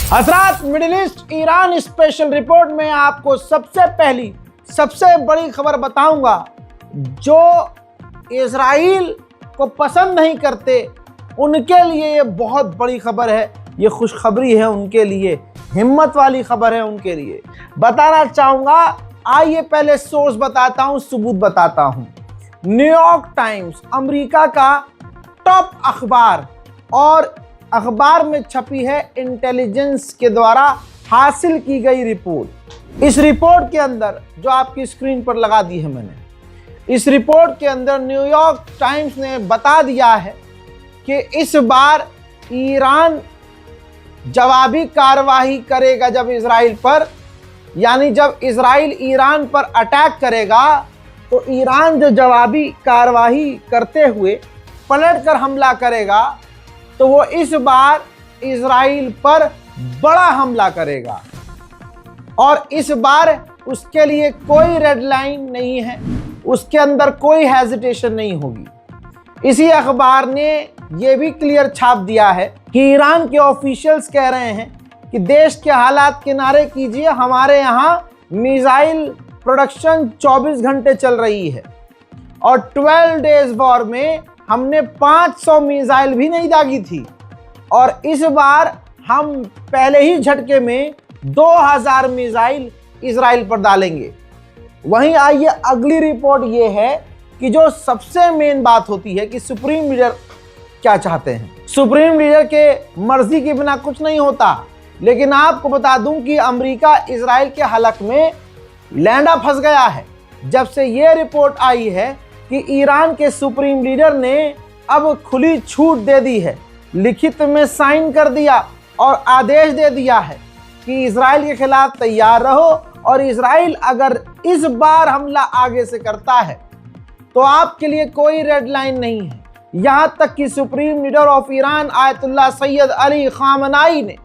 हजरात, middle east Iran special report में आपको सबसे बड़ी खबर बताऊंगा। जो इजराइल को पसंद नहीं करते उनके लिए ये बहुत बड़ी खबर है, ये खुशखबरी है उनके लिए, हिम्मत वाली खबर है उनके लिए। बताना चाहूंगा, आइए पहले सोर्स बताता हूं, सबूत बताता हूं। न्यूयॉर्क टाइम्स अमेरिका का टॉप अखबार, और अखबार में छपी है इंटेलिजेंस के द्वारा हासिल की गई रिपोर्ट। इस रिपोर्ट के अंदर, जो आपकी स्क्रीन पर लगा दी है मैंने, इस रिपोर्ट के अंदर न्यूयॉर्क टाइम्स ने बता दिया है कि इस बार ईरान जवाबी कार्रवाई करेगा। जब इजराइल पर, यानी जब इजराइल ईरान पर अटैक करेगा तो ईरान जो जवाबी कार्रवाई करते हुए पलटकर हमला करेगा, तो वो इस बार इजराइल पर बड़ा हमला करेगा। और इस बार उसके लिए कोई रेड लाइन नहीं है, उसके अंदर कोई हेजिटेशन नहीं होगी। इसी अखबार ने यह भी क्लियर छाप दिया है कि ईरान के ऑफिशियल्स कह रहे हैं कि देश के हालात किनारे कीजिए, हमारे यहाँ मिसाइल प्रोडक्शन 24 घंटे चल रही है और 12 डेज वॉर में हमने 500 मिसाइल भी नहीं दागी थी, और इस बार हम पहले ही झटके में 2000 मिसाइल इजराइल पर डालेंगे। वहीं आइए अगली रिपोर्ट ये है कि जो सबसे मेन बात होती है कि सुप्रीम लीडर क्या चाहते हैं। सुप्रीम लीडर के मर्जी के बिना कुछ नहीं होता, लेकिन आपको बता दूं कि अमेरिका इजराइल के हलक में लैंडा फंस गया है। जब से ये रिपोर्ट आई है कि ईरान के सुप्रीम लीडर ने अब खुली छूट दे दी है, लिखित में साइन कर दिया और आदेश दे दिया है कि इजराइल के खिलाफ तैयार रहो, और इजराइल अगर इस बार हमला आगे से करता है तो आपके लिए कोई रेड लाइन नहीं है। यहां तक कि supreme leader of Iran Ayatollah Syed Ali खामनाई ने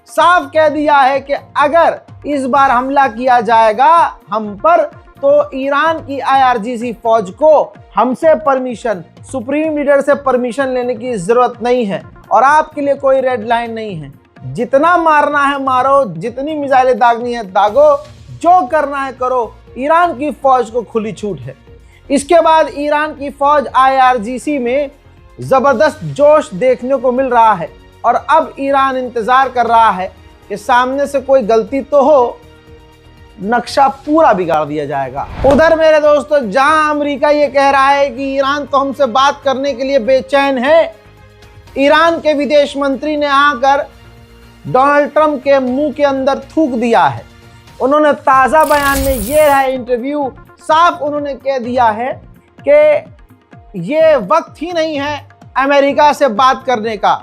साफ कह दिया है कि अगर इस बार हमला किया जाएगा हम पर, तो ईरान की IRGC फौज को हमसे परमिशन, सुप्रीम लीडर से परमिशन लेने की जरूरत नहीं है, और आपके लिए कोई रेड लाइन नहीं है। जितना मारना है मारो, जितनी मिसाइलें दागनी है दागो, जो करना है करो, ईरान की फौज को खुली छूट है। इसके बाद ईरान की फौज IRGC में जबरदस्त जोश देखने को मिल रहा है, और अब ईरान इंतजार कर रहा है कि सामने से कोई गलती तो हो, नक्शा पूरा बिगाड़ दिया जाएगा। उधर मेरे दोस्तों, जहां अमेरिका ये कह रहा है कि ईरान तो हमसे बात करने के लिए बेचैन है, ईरान के विदेश मंत्री ने आकर डोनाल्ड ट्रंप के मुंह के अंदर थूक दिया है। उन्होंने ताज़ा बयान में, ये है इंटरव्यू, साफ उन्होंने कह दिया है कि ये वक्त ही नहीं है अमेरिका से बात करने का,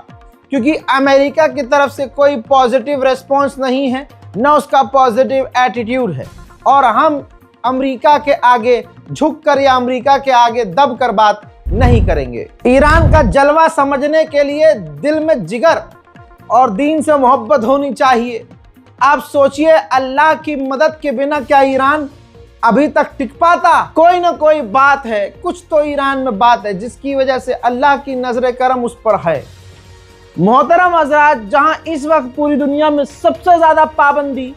क्योंकि अमेरिका की तरफ से कोई पॉजिटिव रिस्पॉन्स नहीं है, न उसका पॉजिटिव एटीट्यूड है, और हम अमेरिका के आगे झुककर या अमेरिका के आगे दबकर बात नहीं करेंगे। ईरान का जलवा समझने के लिए दिल में जिगर और दीन से मोहब्बत होनी चाहिए। आप सोचिए, अल्लाह की मदद के बिना क्या ईरान अभी तक टिक पाता? कोई ना कोई बात है, कुछ तो ईरान में बात है जिसकी वजह से अल्लाह की नजर करम उस पर है। मोहतरम हज़रात, जहां इस वक्त पूरी दुनिया में सबसे ज्यादा पाबंदी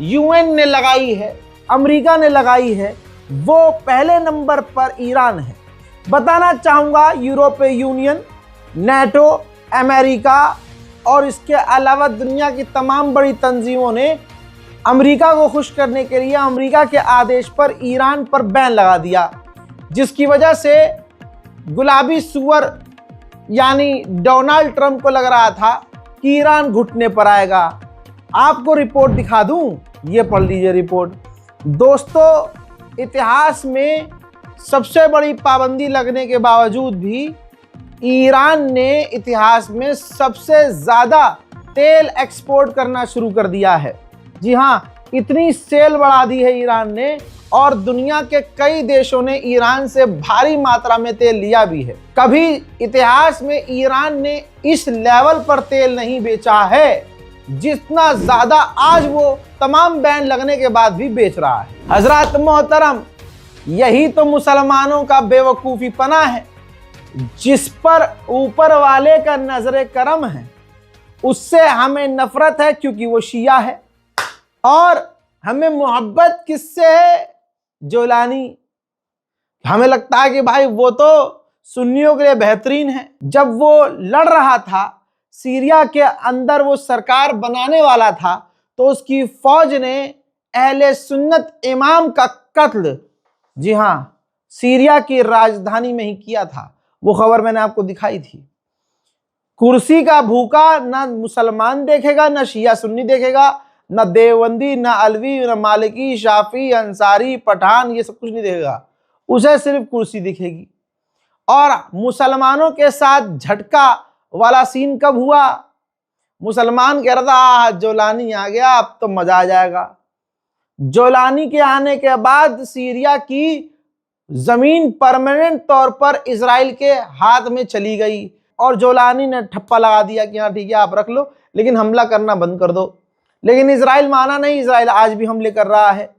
UN ने लगाई है, अमेरिका ने लगाई है, वो पहले नंबर पर ईरान है। बताना चाहूंगा, यूरोपीय यूनियन, नेटो, अमेरिका और इसके अलावा दुनिया की तमाम बड़ी तंजीमों ने अमेरिका को खुश करने के लिए अमेरिका के आदेश पर ईरान पर बैन लगा दिया, जिसकी वजह से गुलाबी सुअर यानी डोनाल्ड ट्रंप को लग रहा था कि ईरान घुटने पर आएगा। आपको रिपोर्ट दिखा दूं, ये पढ़ लीजिए रिपोर्ट। दोस्तों, इतिहास में सबसे बड़ी पाबंदी लगने के बावजूद भी ईरान ने इतिहास में सबसे ज़्यादा तेल एक्सपोर्ट करना शुरू कर दिया है। जी हाँ, इतनी सेल बढ़ा दी है ईरान ने, और दुनिया के कई देशों ने ईरान से भारी मात्रा में तेल लिया भी है। कभी इतिहास में ईरान ने इस लेवल पर तेल नहीं बेचा है जितना ज़्यादा आज वो तमाम बैन लगने के बाद भी बेच रहा है। हजरत मोहतरम, यही तो मुसलमानों का बेवकूफ़ीपना है, जिस पर ऊपर वाले का नजर करम है उससे हमें नफरत है क्योंकि वो शिया है। और हमें मोहब्बत किससे है? जोलानी। हमें लगता है कि भाई वो तो सुन्नियों के लिए बेहतरीन है। जब वो लड़ रहा था, सीरिया के अंदर वो सरकार बनाने वाला था, तो उसकी फौज ने अहले सुन्नत इमाम का कत्ल, जी हाँ, सीरिया की राजधानी में ही किया था। वो खबर मैंने आपको दिखाई थी। कुर्सी का भूखा ना मुसलमान देखेगा, ना शिया सुन्नी देखेगा, ना देवबंदी, ना अलवी, ना मालिकी, शाफी, अंसारी, पठान, ये सब कुछ नहीं देखेगा। उसे सिर्फ कुर्सी दिखेगी। और मुसलमानों के साथ झटका वाला सीन कब हुआ? मुसलमान कह रहा था जोलानी आ गया, अब तो मजा आ जाएगा। जोलानी के आने के बाद सीरिया की जमीन परमानेंट तौर पर इजराइल के हाथ में चली गई और जोलानी ने ठप्पा लगा दिया कि हाँ ठीक है आप रख लो, लेकिन हमला करना बंद कर दो। लेकिन इजराइल माना नहीं, इजराइल आज भी हमले कर रहा है।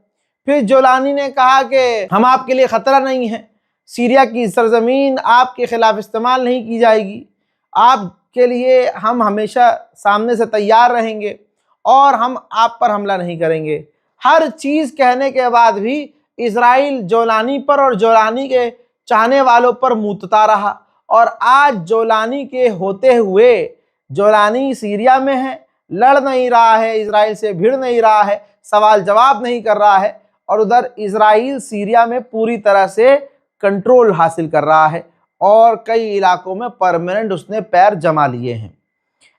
फिर जोलानी ने कहा कि हम आपके लिए खतरा नहीं है, सीरिया की सरजमीन आपके खिलाफ इस्तेमाल नहीं की जाएगी, आपके लिए हम हमेशा सामने से तैयार रहेंगे और हम आप पर हमला नहीं करेंगे। हर चीज़ कहने के बाद भी इजराइल जोलानी पर और जोलानी के चाहने वालों पर मुतता रहा। और आज जोलानी के होते हुए जोलानी सीरिया में है, लड़ नहीं रहा है, इजराइल से भिड़ नहीं रहा है, सवाल जवाब नहीं कर रहा है, और उधर इजराइल सीरिया में पूरी तरह से कंट्रोल हासिल कर रहा है और कई इलाकों में परमानेंट उसने पैर जमा लिए हैं।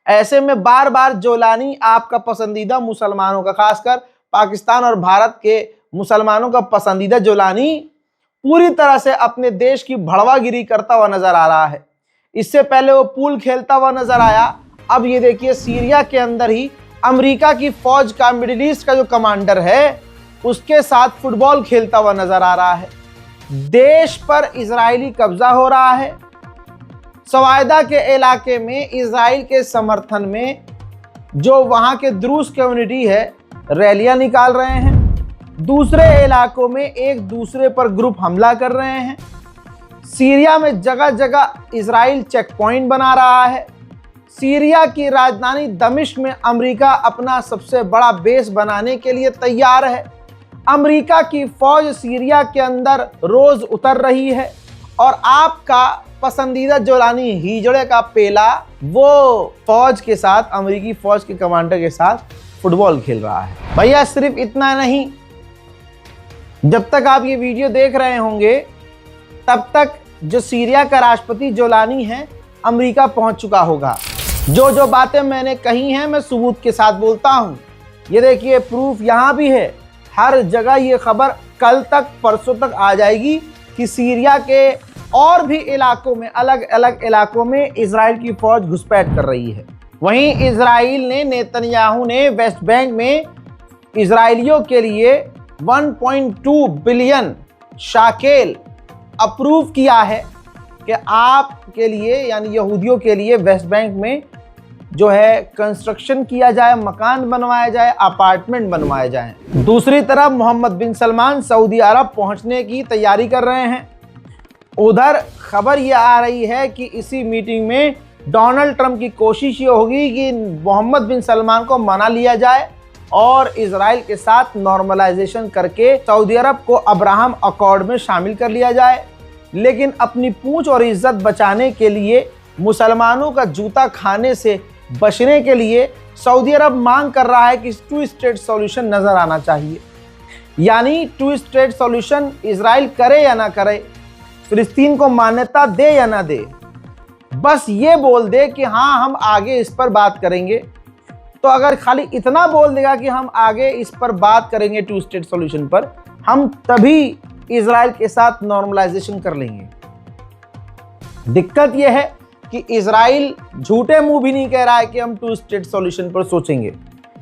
ऐसे में बार बार जोलानी आपका पसंदीदा मुसलमानों का, खासकर पाकिस्तान और भारत के मुसलमानों का पसंदीदा जोलानी पूरी तरह से अपने देश की भड़वागिरी करता हुआ नजर आ रहा है। इससे पहले वो पूल खेलता हुआ नजर आया, अब ये देखिए सीरिया के अंदर ही अमेरिका की फौज का, मिडिल ईस्ट का जो कमांडर है, उसके साथ फुटबॉल खेलता हुआ नजर आ रहा है। देश पर इजरायली कब्जा हो रहा है। सवायदा के इलाके में इजराइल के समर्थन में जो वहां के द्रूस कम्युनिटी है रैलियां निकाल रहे हैं। दूसरे इलाकों में एक दूसरे पर ग्रुप हमला कर रहे हैं। सीरिया में जगह जगह इजराइल चेक पॉइंट बना रहा है। सीरिया की राजधानी दमिश्क में अमेरिका अपना सबसे बड़ा बेस बनाने के लिए तैयार है। अमेरिका की फौज सीरिया के अंदर रोज उतर रही है और आपका पसंदीदा जोलानी हिजड़े का पेला वो फौज के साथ, अमेरिकी फौज के कमांडर के साथ फुटबॉल खेल रहा है। भैया सिर्फ इतना नहीं, जब तक आप ये वीडियो देख रहे होंगे तब तक जो सीरिया का राष्ट्रपति जोलानी है अमेरिका पहुंच चुका होगा। जो जो बातें मैंने कही हैं मैं सबूत के साथ बोलता हूं। ये देखिए प्रूफ यहां भी है। हर जगह ये खबर कल तक, परसों तक आ जाएगी कि सीरिया के और भी इलाकों में, अलग अलग इलाकों में इजराइल की फौज घुसपैठ कर रही है। वहीं इजराइल ने, नेतन्याहू ने वेस्ट बैंक में इजराइलियों के लिए 1.2 बिलियन शाकेल अप्रूव किया है कि आपके लिए, यानी यहूदियों के लिए वेस्ट बैंक में जो है कंस्ट्रक्शन किया जाए, मकान बनवाए जाए, अपार्टमेंट बनवाए जाए। दूसरी तरफ मोहम्मद बिन सलमान सऊदी अरब पहुंचने की तैयारी कर रहे हैं। उधर खबर ये आ रही है कि इसी मीटिंग में डोनाल्ड ट्रंप की कोशिश ये होगी कि मोहम्मद बिन सलमान को मना लिया जाए और इजराइल के साथ नॉर्मलाइजेशन करके सऊदी अरब को अब्राहम अकॉर्ड में शामिल कर लिया जाए। लेकिन अपनी पूंछ और इज्जत बचाने के लिए, मुसलमानों का जूता खाने से बचने के लिए सऊदी अरब मांग कर रहा है कि 2 स्टेट सॉल्यूशन नजर आना चाहिए। यानी 2 स्टेट सॉल्यूशन इजराइल करे या ना करे, फिलिस्तीन को मान्यता दे या ना दे, बस ये बोल दे कि हाँ हम आगे इस पर बात करेंगे। तो अगर खाली इतना बोल देगा कि हम आगे इस पर बात करेंगे 2 स्टेट सॉल्यूशन पर, हम तभी इजराइल के साथ नॉर्मलाइजेशन कर लेंगे। दिक्कत यह है कि इजराइल झूठे मुंह भी नहीं कह रहा है कि हम 2 स्टेट सॉल्यूशन पर सोचेंगे,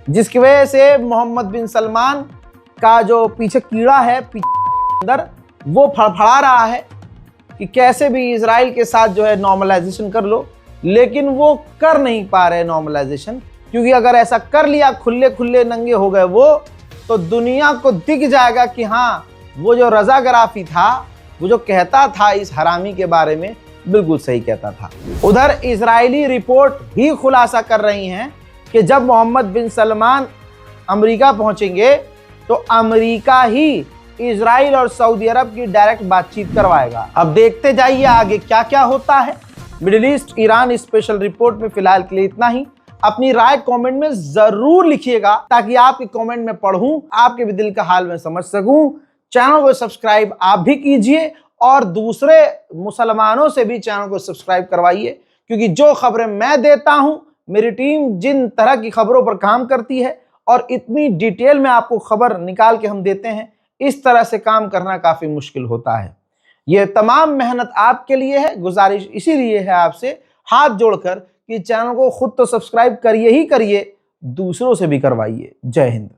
जिसकी वजह से मोहम्मद बिन सलमान का जो पीछे कीड़ा है अंदर, वो फड़फड़ा रहा है कि कैसे भी इजराइल के साथ जो है नॉर्मलाइजेशन कर लो। लेकिन वो कर नहीं पा रहे नॉर्मलाइजेशन, क्योंकि अगर ऐसा कर लिया, खुले खुले नंगे हो गए वो, तो दुनिया को दिख जाएगा कि हाँ वो जो रजा गराफी था, वो जो कहता था इस हरामी के बारे में, बिल्कुल सही कहता था। उधर इजरायली रिपोर्ट ही खुलासा कर रही हैं कि जब मोहम्मद बिन सलमान अमेरिका पहुंचेंगे तो अमेरिका ही इजराइल और सऊदी अरब की डायरेक्ट बातचीत करवाएगा। अब देखते जाइए आगे क्या क्या होता है। Middle east Iran special report में फिलहाल के लिए इतना ही। अपनी राय कमेंट में जरूर लिखिएगा ताकि आपके कमेंट में पढ़ूं, आपके भी दिल का हाल में समझ सकूं। चैनल को सब्सक्राइब आप भी कीजिए और दूसरे मुसलमानों से भी चैनल को सब्सक्राइब करवाइए, क्योंकि जो खबरें मैं देता हूं, मेरी टीम जिन तरह की खबरों पर काम करती है और इतनी डिटेल में आपको खबर निकाल के हम देते हैं, इस तरह से काम करना काफी मुश्किल होता है। यह तमाम मेहनत आपके लिए है। गुजारिश इसीलिए है आपसे हाथ जोड़कर कि चैनल को खुद तो सब्सक्राइब करिए ही करिए, दूसरों से भी करवाइए। जय हिंद।